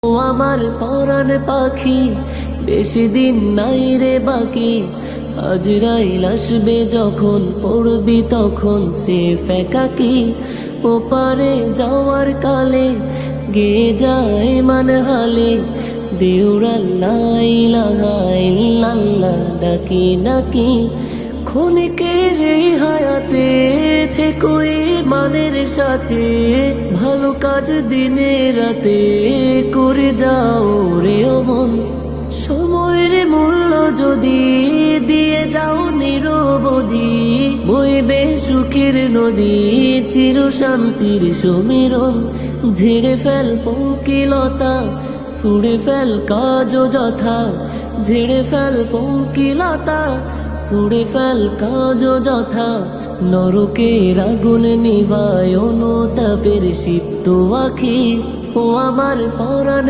ও আমার পরাণ পাখি, বেশি দিন নাই রে বাকি। আজরাইল আসবে যখন, পড়বি তখন স্রেফ একাকী। ওপারে যাওয়ার কালে গে যায় মান হালে, দেউরাল্লাহ ইলাহা ইল্লাল্লাহ ডাকি ডাকি। ক্ষণিকের এই হায়াতে থেকো ইমানের সাথে, ভালো কাজ দিনে রাতে করে যাও রে ও মন। সময়ের মূল্য যদি দিয়ে যাও নিরবধি, বইবে সুখের নদী, চির শান্তির সমীরণ। ঝেড়ে ফেল পঙ্কিলতা, ছুড়ে ফেল কাজ যথা। ঝেড়ে ফেল পঙ্কিলতা, ছুড়ে ফেল কাজ যথা। নরকের আগুন নিভায় অনুতাপের সিপ্ত আখি। ও আমার পরাণ